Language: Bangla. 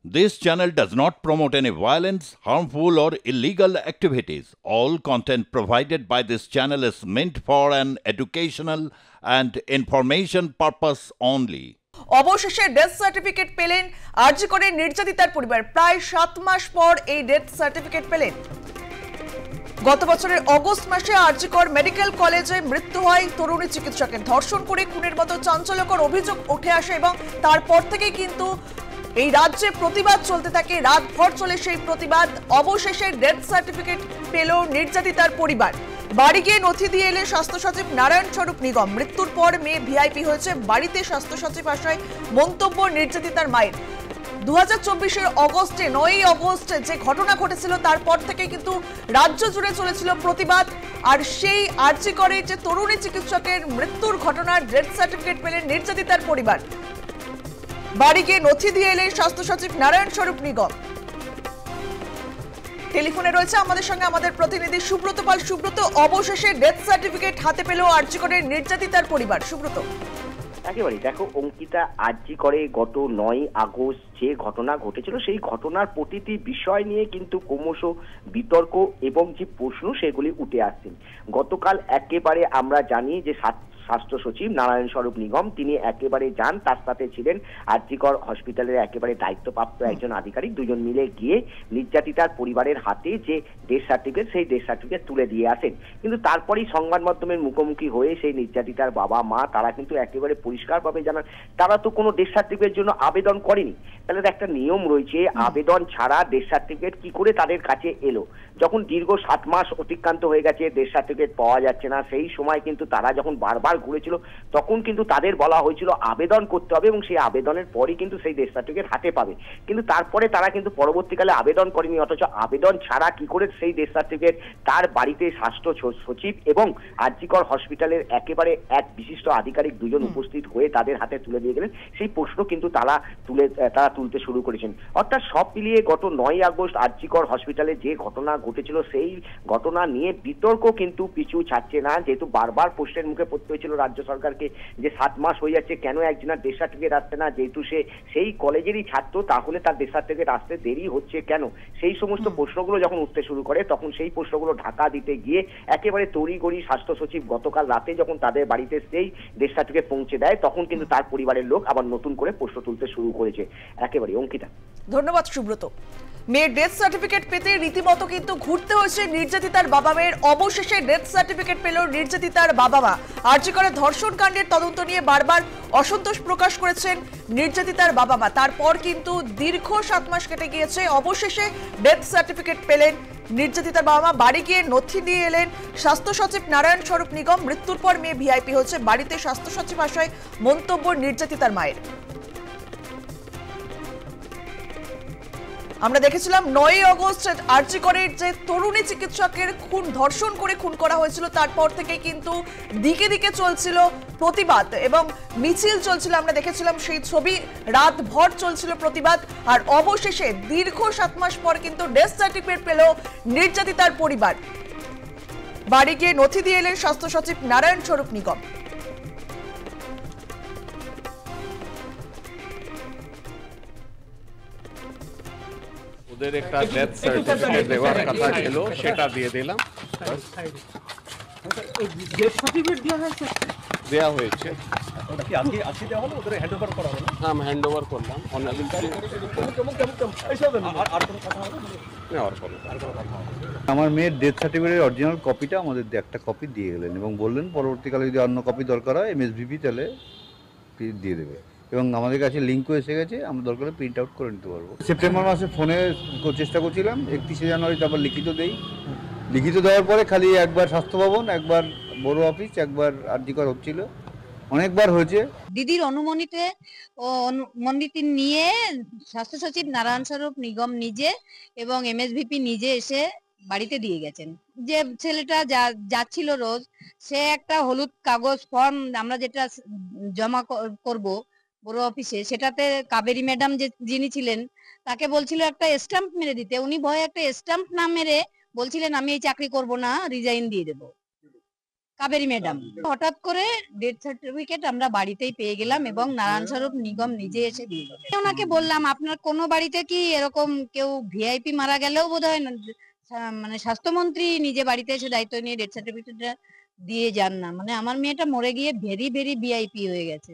This channel does not promote any violence, harmful, or illegal activities. All content provided by this channel is meant for an educational and information purpose only. অবশেষে ডেথ সার্টিফিকেট পেলেন আরজি করে নির্যাতিতার পরিবার। প্রায় 7 মাস পর এই ডেথ সার্টিফিকেট পেলেন। গত বছরের অগস্ট মাসে আরজিকর মেডিকেল কলেজে মৃত্যু হয় তরুণী চিকিৎসকের। ধর্ষণ করে খুনের মতো চাঞ্চল্যকর অভিযোগ উঠে আসে এবং তারপর থেকেই কিন্তু এই রাজ্যে প্রতিবাদ চলতে থাকে। রাতভর চলে সেই প্রতিবাদ। অবশেষে ডেথ সার্টিফিকেট পেল নির্যাতিতার পরিবার। বাড়ি গিয়ে নথি দিয়ে এলেন স্বাস্থ্য সচিব নারায়ণ স্বরূপ নিগম। মৃত্যুর পর মেয়ে ভিআইপি হয়েছে, বাড়িতে স্বাস্থ্য সচিব আসায় মন্তব্য নির্যাতিতার মায়ের। 2024 অগস্টে 9 অগস্ট যে ঘটনা ঘটেছিল তারপর থেকে কিন্তু রাজ্য জুড়ে চলেছিল প্রতিবাদ। আর সেই আরজি করে যে তরুণী চিকিৎসকের মৃত্যুর ঘটনার ডেথ সার্টিফিকেট পেলেন নির্যাতিতার পরিবার। বাড়ি গিয়ে নথি দিয়ে এলেন স্বাস্থ্য সচিব নারায়ণ স্বরূপ নিগম। টেলিফোনে রয়েছে আমাদের সঙ্গে আমাদের প্রতিনিধি সুব্রত পাল। সুব্রত, অবশেষে ডেথ সার্টিফিকেট হাতে পেল আরজি করে নির্যাতিতার পরিবার। সুব্রত, একেবারে দেখো অঙ্কিতা, আরজি করে গত 9 আগস্ট যে ঘটনা ঘটেছিল সেই ঘটনার প্রতিটি বিষয় নিয়ে কিন্তু ক্রমশ বিতর্ক এবং যে প্রশ্ন সেগুলি উঠে আসছেন। গতকাল একেবারে আমরা জানি যে স্বাস্থ্য সচিব নারায়ণ স্বরূপ নিগম তিনি একেবারে যান, তার সাথে ছিলেন আরজিকর হসপিটালের একেবারে দায়িত্বপ্রাপ্ত একজন আধিকারিক। দুজন মিলে গিয়ে নির্যাতিতার পরিবারের হাতে যে ডেথ সার্টিফিকেট সেই ডেথ সার্টিফিকেট তুলে দিয়ে আসেন। কিন্তু তারপরেই সংবাদ মাধ্যমের মুখোমুখি হয়ে সেই নির্যাতিতার বাবা মা তারা কিন্তু একেবারে পরিষ্কারভাবে জানান তারা তো কোনো ডেথ সার্টিফিকেটের জন্য আবেদন করেনি। তাহলে একটা নিয়ম রয়েছে, আবেদন ছাড়া ডেথ সার্টিফিকেট কি করে তাদের কাছে এলো? যখন দীর্ঘ 7 মাস অতিক্রান্ত হয়ে গেছে, ডেথ সার্টিফিকেট পাওয়া যাচ্ছে না, সেই সময় কিন্তু তারা যখন বারবার ঘুরেছিল তখন কিন্তু তাদের বলা হয়েছিল আবেদন করতে হবে এবং সেই আবেদনের পরই কিন্তু সেই ডেথ সার্টিফিকেট হাতে পাবে। কিন্তু তারপরে তারা কিন্তু পরবর্তীকালে আবেদন করেনি, অথচ আবেদন ছাড়া কি করে সেই ডেথ সার্টিফিকেট তার বাড়িতে স্বাস্থ্য সচিব এবং আরজিকর হসপিটালের একেবারে এক বিশিষ্ট আধিকারিক দুজন উপস্থিত হয়ে তাদের হাতে তুলে দিয়ে গেলেন, সেই প্রশ্ন কিন্তু তারা তুলতে শুরু করেছেন। অর্থাৎ সব মিলিয়ে গত 9 আগস্ট আরজিকর হসপিটালে যে ঘটনা ঘটেছিল সেই ঘটনা নিয়ে বিতর্ক কিন্তু পিছু ছাড়ছে না, যেহেতু বারবার প্রশ্নের মুখে পড়তে হয়েছিল রাজ্য সরকারকে যে 7 মাস হয়ে যাচ্ছে, কেন একজনের ডেথ সার্টিফিকেট আসছে না? যেহেতু সে সেই কলেজেরই ছাত্র তাহলে তার ডেথ সার্টিফিকেট আসতে দেরি হচ্ছে কেন? সেই সমস্ত প্রশ্নগুলো যখন উঠতে শুরু করে তখন সেই প্রশ্নগুলো ঢাকা দিতে গিয়ে একেবারে তড়িঘড়ি স্বাস্থ্য সচিব গতকাল রাতে যখন তাদের বাড়িতে সেই ডেথ সার্টিফিকেট পৌঁছে দেয় তখন কিন্তু তার পরিবারের লোক আবার নতুন করে প্রশ্ন তুলতে শুরু করেছে। একেবারে অঙ্কিতা। ধন্যবাদ সুব্রত। মেয়ের ডেথ সার্টিফিকেট পেতে রীতিমতো কিন্তু ঘুরতে হয়েছে নির্যাতিতার বাবা মায়ের। অবশেষে ডেথ সার্টিফিকেট পেল নির্যাতিতার বাবা মা। আরজি করে ধর্ষণ কাণ্ডের তদন্ত নিয়ে বারবার অসন্তোষ প্রকাশ করেছেন নির্যাতিতার বাবা মা। তারপর কিন্তু দীর্ঘ 7 মাস কেটে গিয়েছে, অবশেষে ডেথ সার্টিফিকেট পেলেন নির্যাতিতার বাবা মা। বাড়ি গিয়ে নথি দিয়ে এলেন স্বাস্থ্য সচিব নারায়ণ স্বরূপ নিগম। মৃত্যুর পর মেয়ে ভিআইপি হচ্ছে, বাড়িতে স্বাস্থ্য সচিব আসায় মন্তব্য নির্যাতিতার মায়ের। আমরা দেখেছিলাম 9 আগস্ট আরজি করে যে তরুণী চিকিৎসকের ধর্ষণ করে খুন করা হয়েছিল তারপর থেকে কিন্তু দিকে দিকে চলছিল প্রতিবাদ এবং মিছিল চলছিল। আমরা দেখেছিলাম সেই ছবি, রাতভর চলছিল প্রতিবাদ। আর অবশেষে দীর্ঘ 7 মাস পর কিন্তু ডেথ সার্টিফিকেট পেল নির্যাতিতার পরিবার। বাড়ি গিয়ে নথি দিয়ে এলেন স্বাস্থ্য সচিব নারায়ণ স্বরূপ নিগম। ওদের একটা ডেথ সার্টিফিকেট দেওয়ার কথা ছিল, সেটা দিয়ে দিলাম। ডেথ সার্টিফিকেট দেওয়া হয়েছে। ওটা কি আজকে দেওয়া হলো? ওদের হ্যান্ড ওভার করা হলো? হ্যাঁ, আমি হ্যান্ড ওভার করলাম। আর কোনো কথা হবে আমার মেয়ের ডেথ সার্টিফিকেটের অরিজিনাল কপিটা আমাদের একটা কপি দিয়ে গেলেন এবং বললেন পরবর্তীকালে যদি অন্য কপি দরকার হয় এমএসভিপি তাহলে দিয়ে দেবে এবং আমাদের কাছে লিঙ্কও এসে গেছে, আমরা দরকার হলে প্রিন্ট আউট করে নিতে পারবো। সেপ্টেম্বর মাসে ফোনে চেষ্টা করছিলাম, 31শে জানুয়ারি তারপর লিখিত দেই। লিখিত দেওয়ার পরে খালি একবার স্বাস্থ্য ভবন, একবার বড় অফিস, একবার আরজিকর হচ্ছিল, অনেকবার হয়েছে। দিদির অনুমতি নিয়ে স্বাস্থ্য সচিব নারায়ণ স্বরূপ নিগম নিজে এবং এমএসভিপি নিজে এসে বাড়িতে দিয়ে গেছেন। যে ছেলেটা যাচ্ছিল রোজ, সে একটা হলুদ কাগজ ফর্ম আমরা যেটা জমা করব বড় অফিসে, সেটাতে কাবেরী ম্যাডাম যিনি ছিলেন তাকে বলছিল একটা স্ট্যাম্প মেরে দিতে। উনি ভয়ে একটা স্ট্যাম্প না মেরে বলছিলেন আমি এই চাকরি করব না, রিজাইন দিয়ে দেবো। কাবেরী ম্যাডাম। হঠাৎ করে ডেথ সার্টিফিকেট আমরা বাড়িতেই পেয়ে গেলাম এবং নারায়ণ স্বরূপ নিগম নিজে এসে দিয়ে গেল। ওনাকে বললাম, আপনার কোনো বাড়িতে কি এরকম কেউ ভিআইপি মারা গেলেও বোধহয় মানে স্বাস্থ্যমন্ত্রী নিজে বাড়িতে এসে দায়িত্ব নিয়ে ডেথ সার্টিফিকেটটা দিয়ে যান না, মানে আমার মেয়েটা মরে গিয়ে ভেরি ভেরি ভিআইপি হয়ে গেছে।